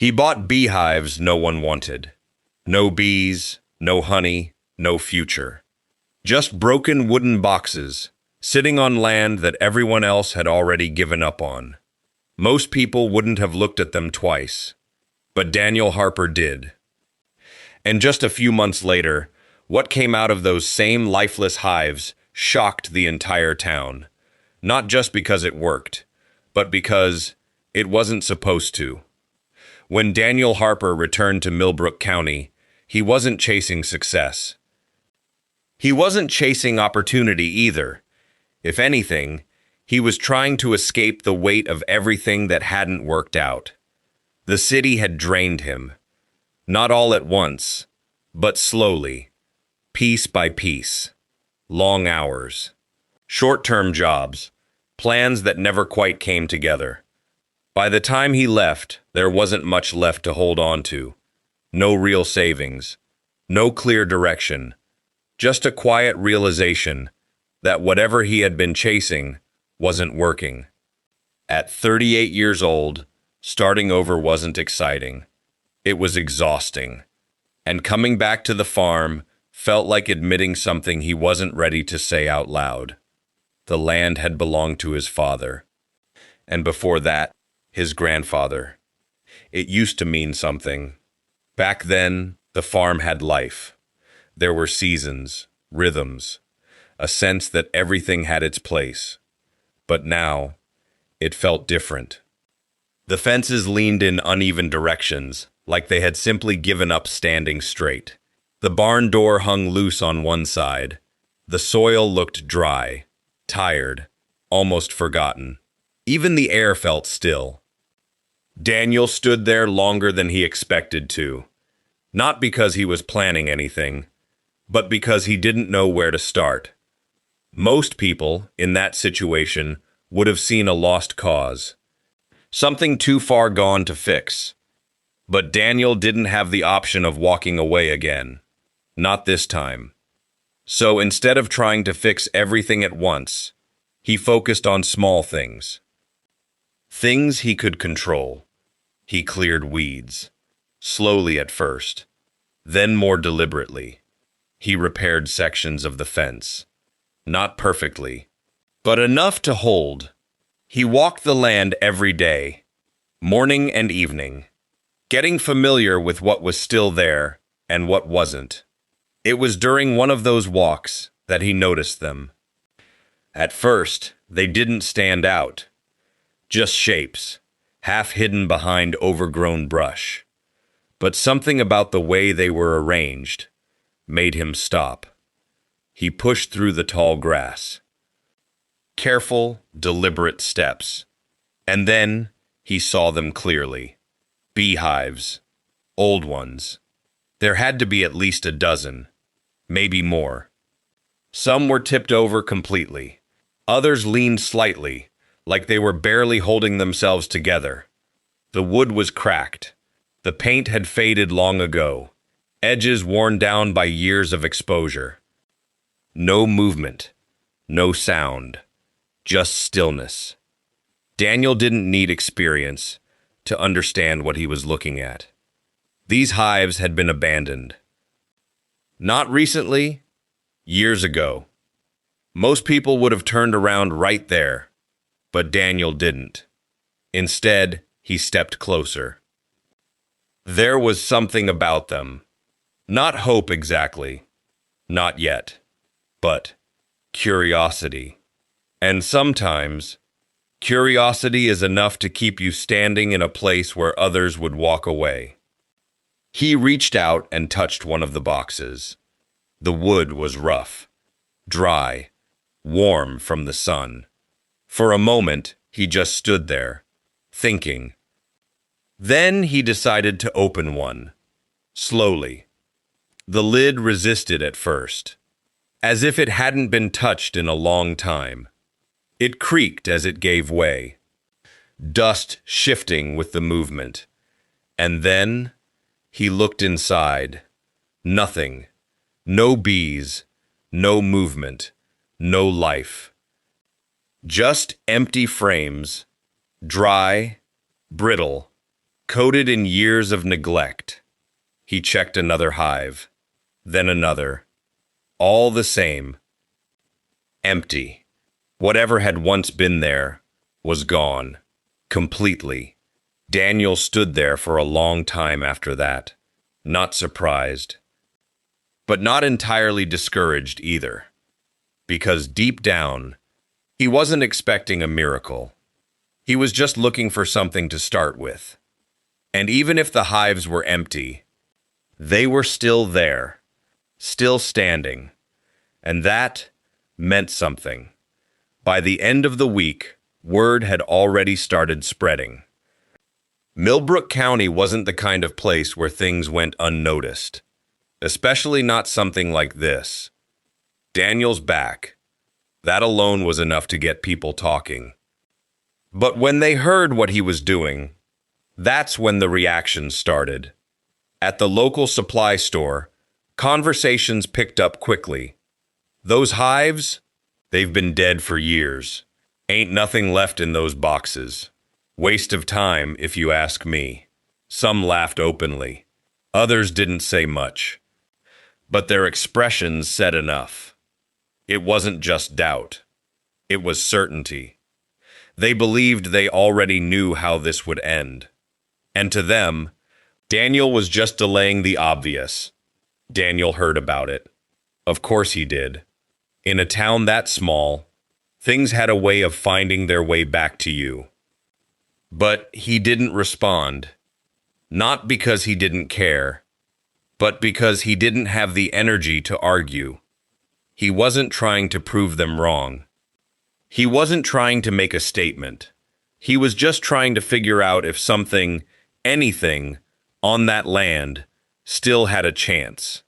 He bought beehives no one wanted. No bees, no honey, no future. Just broken wooden boxes, sitting on land that everyone else had already given up on. Most people wouldn't have looked at them twice, but Daniel Harper did. And just a few months later, what came out of those same lifeless hives shocked the entire town. Not just because it worked, but because it wasn't supposed to. When Daniel Harper returned to Millbrook County, he wasn't chasing success. He wasn't chasing opportunity either. If anything, he was trying to escape the weight of everything that hadn't worked out. The city had drained him. Not all at once, but slowly, piece by piece. Long hours, short-term jobs, plans that never quite came together. By the time he left, there wasn't much left to hold on to. No real savings, no clear direction, just a quiet realization that whatever he had been chasing wasn't working. At 38 years old, starting over wasn't exciting. It was exhausting. And coming back to the farm felt like admitting something he wasn't ready to say out loud. The land had belonged to his father. And before that, his grandfather. It used to mean something. Back then, the farm had life. There were seasons, rhythms, a sense that everything had its place. But now, it felt different. The fences leaned in uneven directions, like they had simply given up standing straight. The barn door hung loose on one side. The soil looked dry, tired, almost forgotten. Even the air felt still. Daniel stood there longer than he expected to. Not because he was planning anything, but because he didn't know where to start. Most people, in that situation, would have seen a lost cause. Something too far gone to fix. But Daniel didn't have the option of walking away again. Not this time. So instead of trying to fix everything at once, he focused on small things. Things he could control. He cleared weeds. Slowly at first. Then more deliberately. He repaired sections of the fence. Not perfectly, but enough to hold. He walked the land every day, morning and evening, getting familiar with what was still there and what wasn't. It was during one of those walks that he noticed them. At first, they didn't stand out. Just shapes, half hidden behind overgrown brush. But something about the way they were arranged made him stop. He pushed through the tall grass. Careful, deliberate steps. And then he saw them clearly. Beehives. Old ones. There had to be at least a dozen. Maybe more. Some were tipped over completely. Others leaned slightly, like they were barely holding themselves together. The wood was cracked. The paint had faded long ago, edges worn down by years of exposure. No movement, no sound, just stillness. Daniel didn't need experience to understand what he was looking at. These hives had been abandoned. Not recently, years ago. Most people would have turned around right there, but Daniel didn't. Instead, he stepped closer. There was something about them. Not hope exactly. Not yet. But curiosity. And sometimes, curiosity is enough to keep you standing in a place where others would walk away. He reached out and touched one of the boxes. The wood was rough, dry, warm from the sun. For a moment, he just stood there, thinking. Then he decided to open one, slowly. The lid resisted at first, as if it hadn't been touched in a long time. It creaked as it gave way, dust shifting with the movement. And then he looked inside. Nothing. No bees. No movement. No life. Just empty frames, dry, brittle, coated in years of neglect. He checked another hive, then another. All the same. Empty. Whatever had once been there was gone. Completely. Daniel stood there for a long time after that, not surprised, but not entirely discouraged either, because deep down, he wasn't expecting a miracle. He was just looking for something to start with. And even if the hives were empty, they were still there, still standing, and that meant something. By the end of the week, word had already started spreading. Millbrook County wasn't the kind of place where things went unnoticed, especially not something like this. Daniel's back. That alone was enough to get people talking. But when they heard what he was doing, that's when the reactions started. At the local supply store, conversations picked up quickly. Those hives, they've been dead for years. Ain't nothing left in those boxes. Waste of time, if you ask me. Some laughed openly. Others didn't say much. But their expressions said enough. It wasn't just doubt. It was certainty. They believed they already knew how this would end. And to them, Daniel was just delaying the obvious. Daniel heard about it. Of course he did. In a town that small, things had a way of finding their way back to you. But he didn't respond. Not because he didn't care, but because he didn't have the energy to argue. He wasn't trying to prove them wrong. He wasn't trying to make a statement. He was just trying to figure out if something, anything, on that land still had a chance.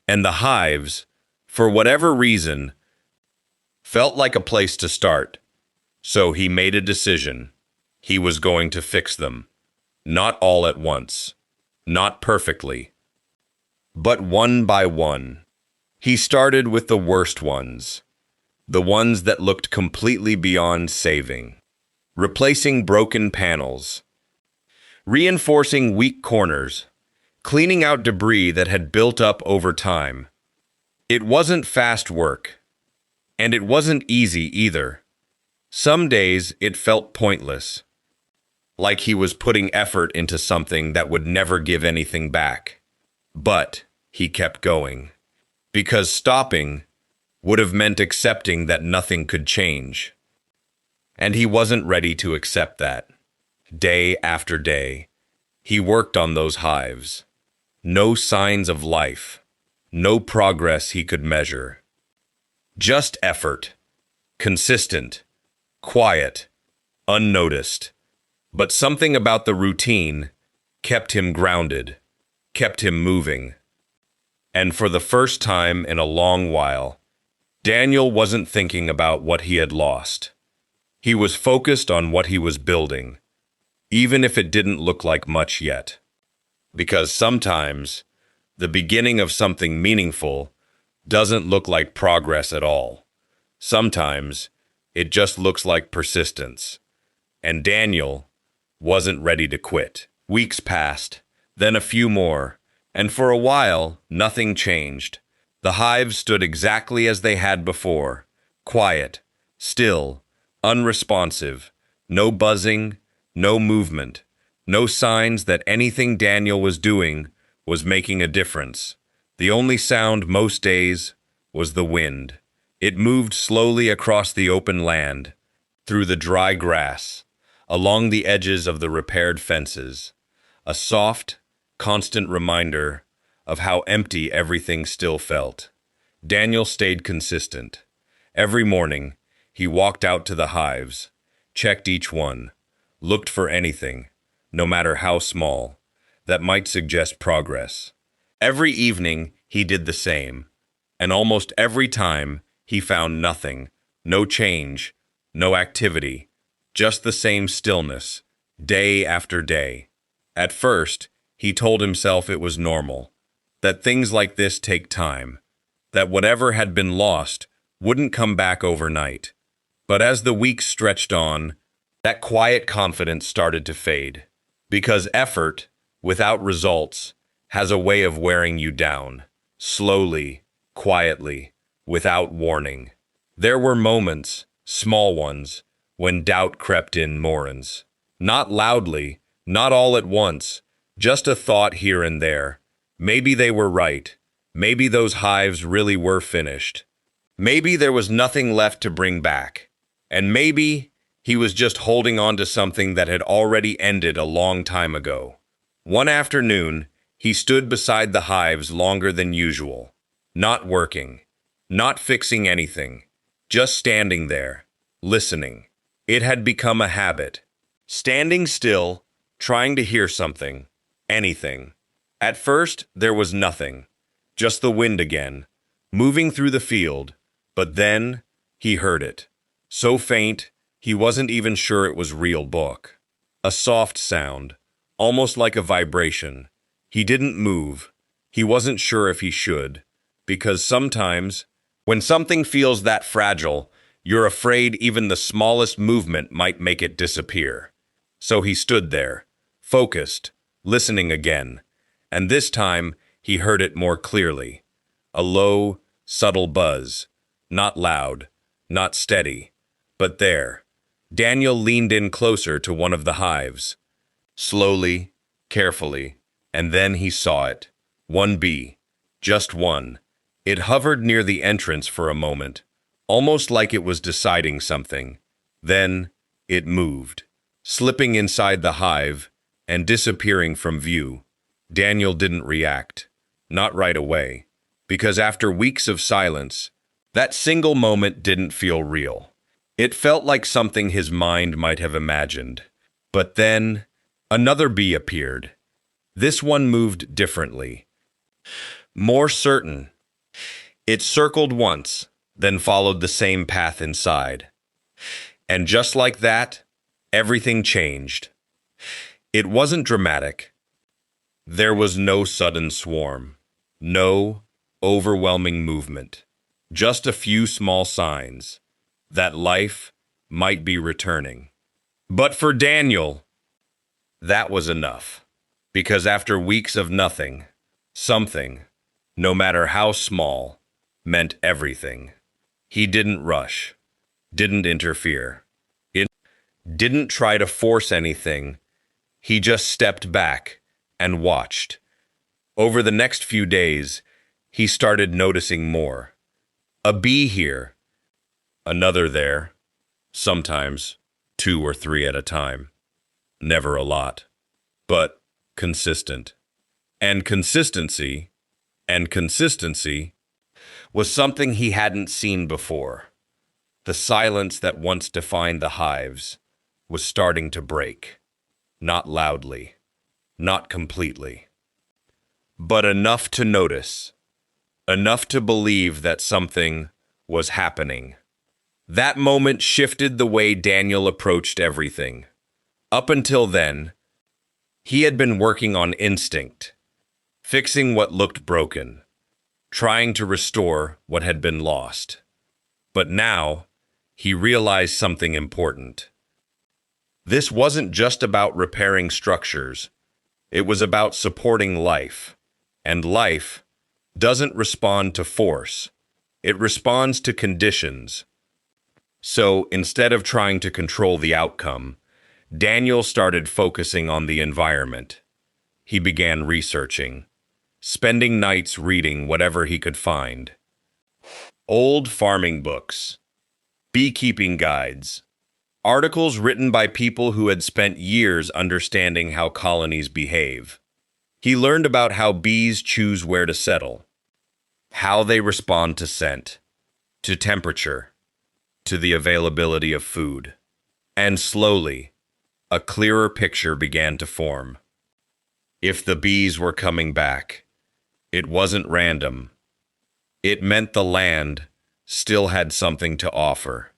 And the hives, for whatever reason, felt like a place to start. So he made a decision. He was going to fix them. Not all at once. Not perfectly. But one by one. He started with the worst ones. The ones that looked completely beyond saving. Replacing broken panels. Reinforcing weak corners. Cleaning out debris that had built up over time. It wasn't fast work. And it wasn't easy either. Some days it felt pointless. Like he was putting effort into something that would never give anything back. But he kept going. Because stopping would have meant accepting that nothing could change. And he wasn't ready to accept that. Day after day, he worked on those hives. No signs of life. No progress he could measure. Just effort. Consistent. Quiet. Unnoticed. But something about the routine kept him grounded, kept him moving. And for the first time in a long while, Daniel wasn't thinking about what he had lost. He was focused on what he was building, even if it didn't look like much yet. Because sometimes, the beginning of something meaningful doesn't look like progress at all. Sometimes, it just looks like persistence. And Daniel wasn't ready to quit. Weeks passed, then a few more, and for a while, nothing changed. The hives stood exactly as they had before, quiet, still, unresponsive, no buzzing, no movement, no signs that anything Daniel was doing was making a difference. The only sound most days was the wind. It moved slowly across the open land, through the dry grass, along the edges of the repaired fences, a soft, constant reminder of how empty everything still felt. Daniel stayed consistent. Every morning, he walked out to the hives, checked each one, looked for anything, no matter how small, that might suggest progress. Every evening, he did the same, and almost every time, he found nothing, no change, no activity, just the same stillness, day after day. At first, he told himself it was normal, that things like this take time, that whatever had been lost wouldn't come back overnight. But as the weeks stretched on, that quiet confidence started to fade. Because effort, without results, has a way of wearing you down, slowly, quietly, without warning. There were moments, small ones, when doubt crept in Morans. Not loudly, not all at once, just a thought here and there. Maybe they were right. Maybe those hives really were finished. Maybe there was nothing left to bring back. And maybe he was just holding on to something that had already ended a long time ago. One afternoon, he stood beside the hives longer than usual, not working, not fixing anything, just standing there, listening. It had become a habit. Standing still, trying to hear something, anything. At first, there was nothing, just the wind again, moving through the field, but then he heard it. So faint, he wasn't even sure it was real book. A soft sound, almost like a vibration. He didn't move. He wasn't sure if he should, because sometimes, when something feels that fragile, you're afraid even the smallest movement might make it disappear. So he stood there, focused, listening again, and this time he heard it more clearly. A low, subtle buzz, not loud, not steady, but there. Daniel leaned in closer to one of the hives. Slowly, carefully, and then he saw it. One bee. Just one. It hovered near the entrance for a moment, almost like it was deciding something. Then it moved, slipping inside the hive and disappearing from view. Daniel didn't react. Not right away, because after weeks of silence, that single moment didn't feel real. It felt like something his mind might have imagined. But then, another bee appeared. This one moved differently. More certain. It circled once, then followed the same path inside. And just like that, everything changed. It wasn't dramatic. There was no sudden swarm, no overwhelming movement, just a few small signs that life might be returning. But for Daniel, that was enough. Because after weeks of nothing, something, no matter how small, meant everything. He didn't rush, didn't interfere, it didn't try to force anything. He just stepped back and watched. Over the next few days, he started noticing more. A bee here, another there, sometimes 2 or 3 at a time. Never a lot, but consistent. And consistency was something he hadn't seen before. The silence that once defined the hives was starting to break. Not loudly, not completely, but enough to notice, enough to believe that something was happening. That moment shifted the way Daniel approached everything. Up until then, he had been working on instinct, fixing what looked broken, trying to restore what had been lost. But now, he realized something important. This wasn't just about repairing structures. It was about supporting life. And life doesn't respond to force. It responds to conditions. So, instead of trying to control the outcome, Daniel started focusing on the environment. He began researching, spending nights reading whatever he could find. Old farming books, beekeeping guides, articles written by people who had spent years understanding how colonies behave. He learned about how bees choose where to settle, how they respond to scent, to temperature, to the availability of food. And slowly, a clearer picture began to form. If the bees were coming back, it wasn't random. It meant the land still had something to offer.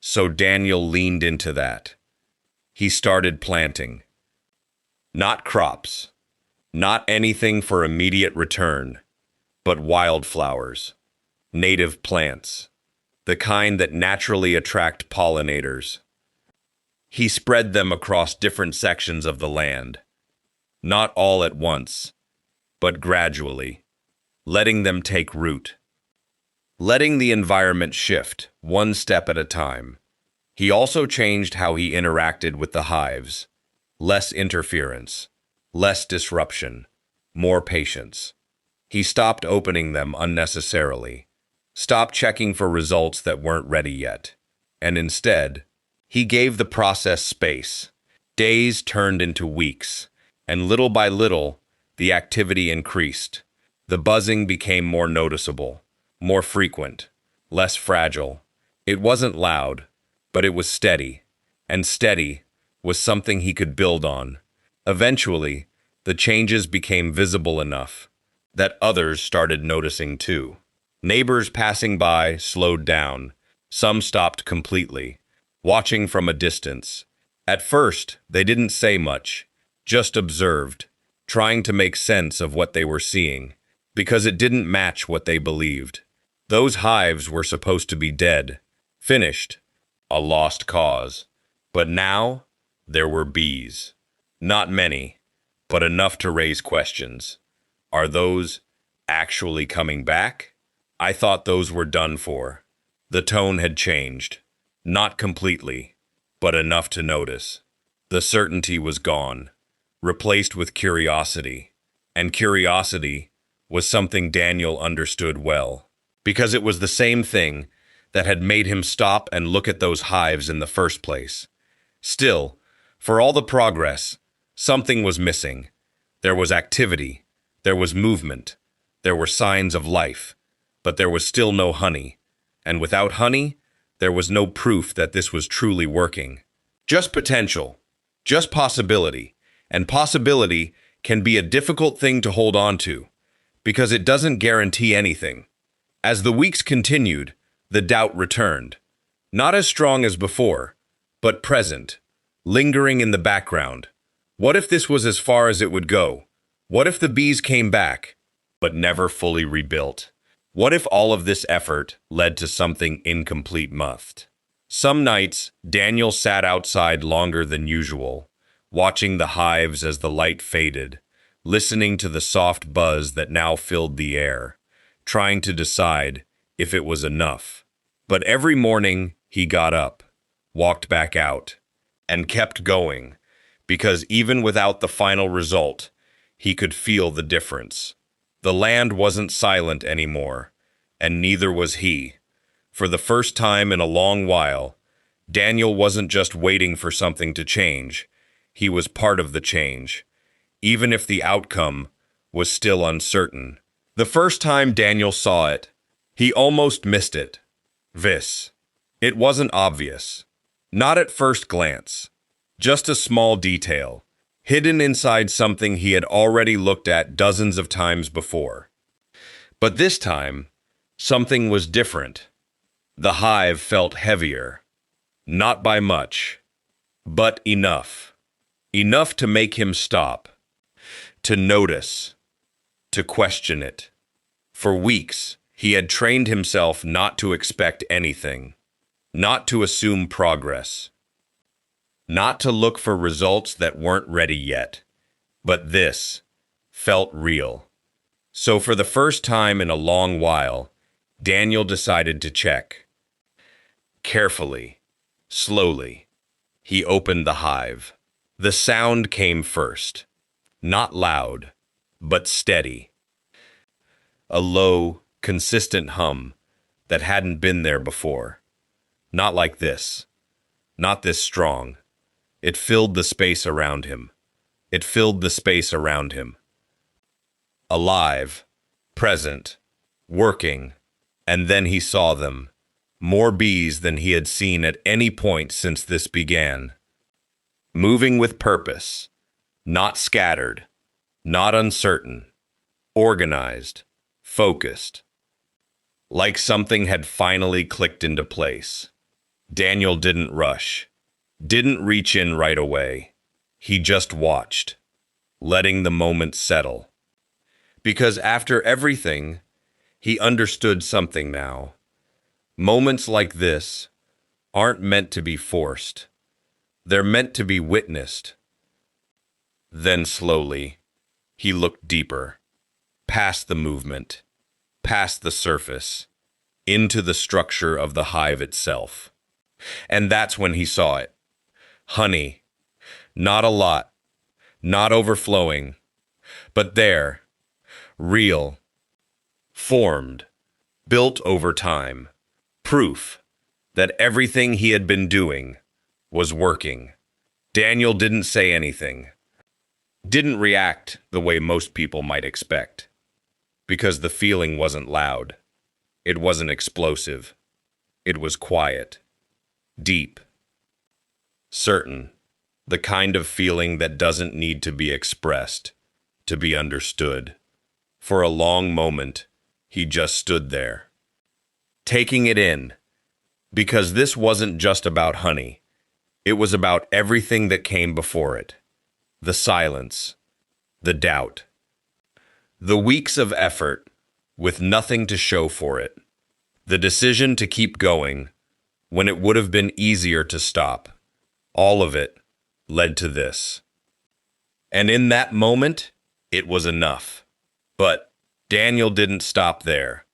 So Daniel leaned into that. He started planting. Not crops, not anything for immediate return, but wildflowers, native plants, the kind that naturally attract pollinators. He spread them across different sections of the land, not all at once, but gradually, letting them take root, letting the environment shift one step at a time. He also changed how he interacted with the hives. Less interference, less disruption, more patience. He stopped opening them unnecessarily, stopped checking for results that weren't ready yet, and instead, he gave the process space. Days turned into weeks, and little by little, the activity increased. The buzzing became more noticeable, more frequent, less fragile. It wasn't loud, but it was steady, and steady was something he could build on. Eventually, the changes became visible enough that others started noticing too. Neighbors passing by slowed down. Some stopped completely, watching from a distance. At first, they didn't say much, just observed, trying to make sense of what they were seeing, because it didn't match what they believed. Those hives were supposed to be dead, finished, a lost cause. But now, there were bees. Not many, but enough to raise questions. Are those actually coming back? I thought those were done for. The tone had changed. Not completely, but enough to notice. The certainty was gone, replaced with curiosity. And curiosity was something Daniel understood well, because it was the same thing that had made him stop and look at those hives in the first place. Still, for all the progress, something was missing. There was activity, there was movement, there were signs of life, but there was still no honey. And without honey, there was no proof that this was truly working. Just potential, just possibility. And possibility can be a difficult thing to hold on to, because it doesn't guarantee anything. As the weeks continued, the doubt returned. Not as strong as before, but present, lingering in the background. What if this was as far as it would go? What if the bees came back, but never fully rebuilt? What if all of this effort led to something incomplete must? Some nights, Daniel sat outside longer than usual, watching the hives as the light faded, listening to the soft buzz that now filled the air, trying to decide if it was enough. But every morning, he got up, walked back out, and kept going, because even without the final result, he could feel the difference. The land wasn't silent anymore, and neither was he. For the first time in a long while, Daniel wasn't just waiting for something to change. He was part of the change, even if the outcome was still uncertain. The first time Daniel saw it, he almost missed it. It wasn't obvious. Not at first glance. Just a small detail, hidden inside something he had already looked at dozens of times before. But this time, something was different. The hive felt heavier. Not by much, but enough. Enough to make him stop, to notice, to question it. For weeks, he had trained himself not to expect anything, not to assume progress, not to look for results that weren't ready yet. But this felt real. So for the first time in a long while, Daniel decided to check. Carefully, slowly, he opened the hive. The sound came first. Not loud, but steady. A low, consistent hum that hadn't been there before. Not like this. Not this strong. It filled the space around him. It filled the space around him. Alive, present, working, and then he saw them. More bees than he had seen at any point since this began. Moving with purpose, not scattered, not uncertain, organized, focused. Like something had finally clicked into place. Daniel didn't rush, didn't reach in right away. He just watched, letting the moment settle. Because after everything, he understood something now. Moments like this aren't meant to be forced. They're meant to be witnessed. Then slowly, he looked deeper, past the movement, past the surface, into the structure of the hive itself. And that's when he saw it. Honey, not a lot, not overflowing, but there, real, formed, built over time, proof that everything he had been doing was working. Daniel didn't say anything, didn't react the way most people might expect, because the feeling wasn't loud. It wasn't explosive. It was quiet, deep, certain, the kind of feeling that doesn't need to be expressed to be understood. For a long moment, he just stood there, taking it in, because this wasn't just about honey. It was about everything that came before it. The silence, the doubt, the weeks of effort with nothing to show for it, the decision to keep going when it would have been easier to stop. All of it led to this. And in that moment, it was enough. But Daniel didn't stop there,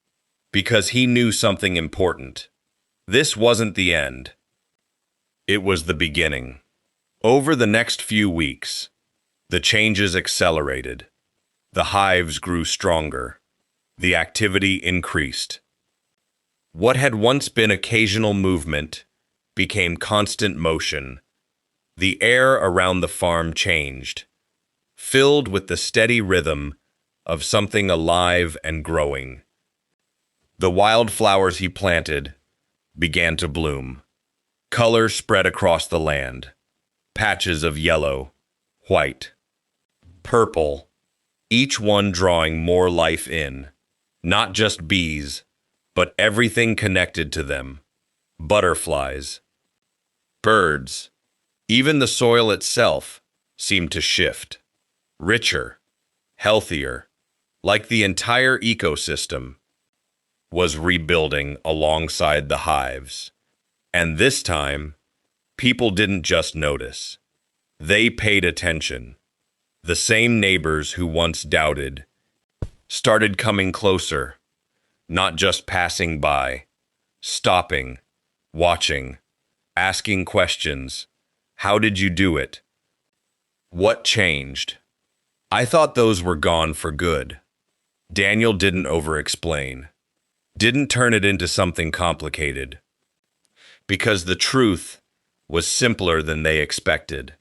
because he knew something important. This wasn't the end. It was the beginning. Over the next few weeks, the changes accelerated. The hives grew stronger. The activity increased. What had once been occasional movement became constant motion. The air around the farm changed, filled with the steady rhythm of something alive and growing. The wildflowers he planted began to bloom. Color spread across the land. Patches of yellow, white, purple, each one drawing more life in. Not just bees, but everything connected to them. Butterflies, birds, even the soil itself seemed to shift. Richer, healthier, like the entire ecosystem was rebuilding alongside the hives. And this time, people didn't just notice. They paid attention. The same neighbors who once doubted started coming closer, not just passing by, stopping, watching, asking questions. How did you do it? What changed? I thought those were gone for good. Daniel didn't over-explain, didn't turn it into something complicated, because the truth was simpler than they expected.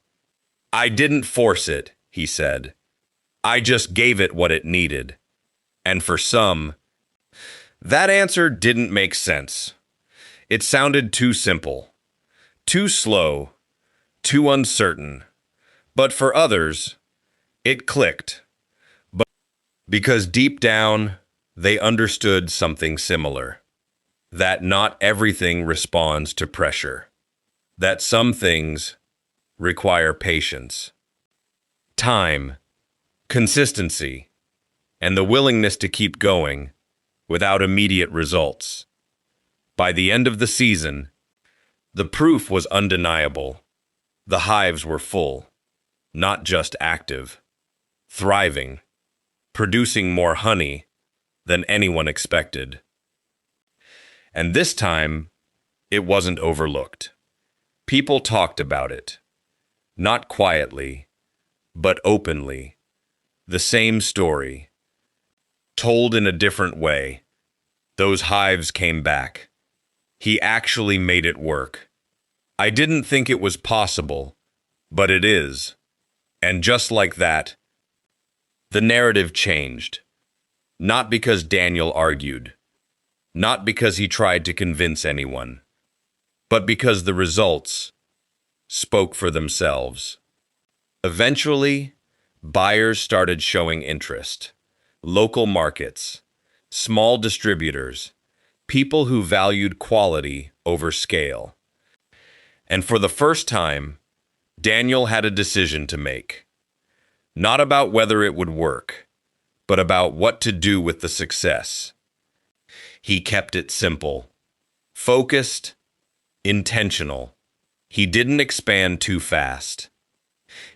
I didn't force it, he said. I just gave it what it needed. And for some, that answer didn't make sense. It sounded too simple, too slow, too uncertain. But for others, it clicked. But because deep down, they understood something similar. That not everything responds to pressure. That some things require patience, time, consistency, and the willingness to keep going without immediate results. By the end of the season, the proof was undeniable. The hives were full, not just active, thriving, producing more honey than anyone expected. And this time, it wasn't overlooked. People talked about it, not quietly, but openly. The same story, told in a different way. Those hives came back. He actually made it work. I didn't think it was possible, but it is. And just like that, the narrative changed. Not because Daniel argued, not because he tried to convince anyone, but because the results spoke for themselves. Eventually, buyers started showing interest. Local markets, small distributors, people who valued quality over scale. And for the first time, Daniel had a decision to make. Not about whether it would work, but about what to do with the success. He kept it simple, focused, intentional. He didn't expand too fast,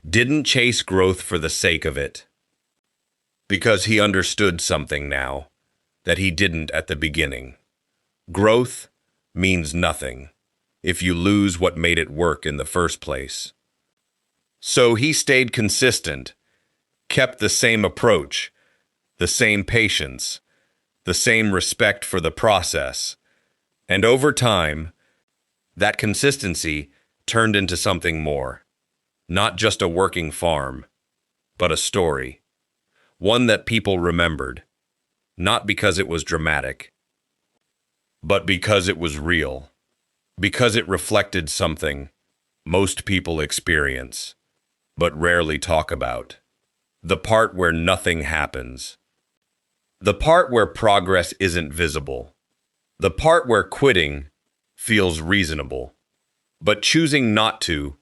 didn't chase growth for the sake of it, because he understood something now that he didn't at the beginning. Growth means nothing if you lose what made it work in the first place. So he stayed consistent, kept the same approach, the same patience, the same respect for the process. And over time, that consistency turned into something more. Not just a working farm, but a story. One that people remembered, not because it was dramatic, but because it was real. Because it reflected something most people experience, but rarely talk about. The part where nothing happens. The part where progress isn't visible. The part where quitting feels reasonable. But choosing not to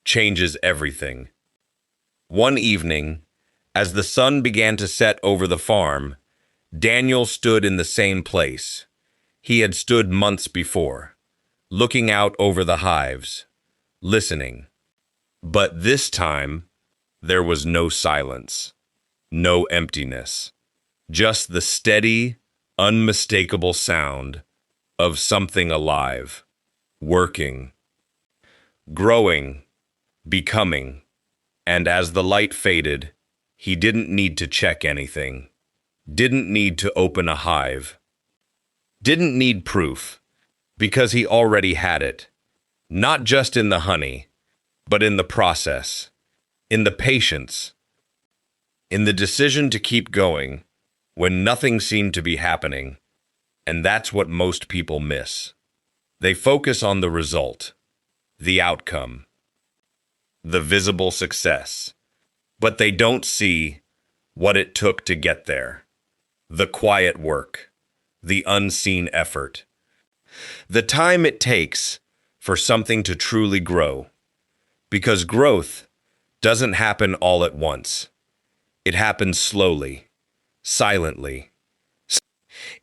changes everything. One evening, as the sun began to set over the farm, Daniel stood in the same place he had stood months before, looking out over the hives, listening. But this time, there was no silence, no emptiness, just the steady, unmistakable sound of something alive, working, growing, becoming. And as the light faded, he didn't need to check anything, didn't need to open a hive, didn't need proof, because he already had it, not just in the honey, but in the process, in the patience, in the decision to keep going when nothing seemed to be happening. And that's what most people miss. They focus on the result, the outcome, the visible success, but they don't see what it took to get there. The quiet work, the unseen effort, the time it takes for something to truly grow. Because growth doesn't happen all at once. It happens slowly, silently,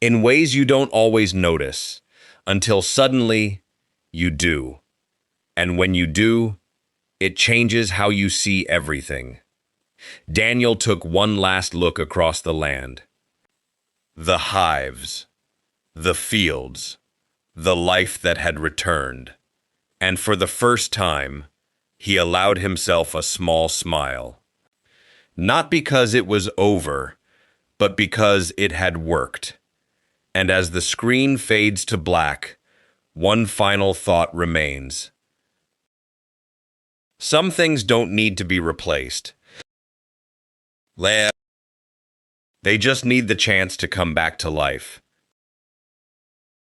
in ways you don't always notice, until suddenly you do. And when you do, it changes how you see everything. Daniel took one last look across the land. The hives, the fields, the life that had returned. And for the first time, he allowed himself a small smile. Not because it was over, but because it had worked. And as the screen fades to black, one final thought remains. Some things don't need to be replaced. They just need the chance to come back to life.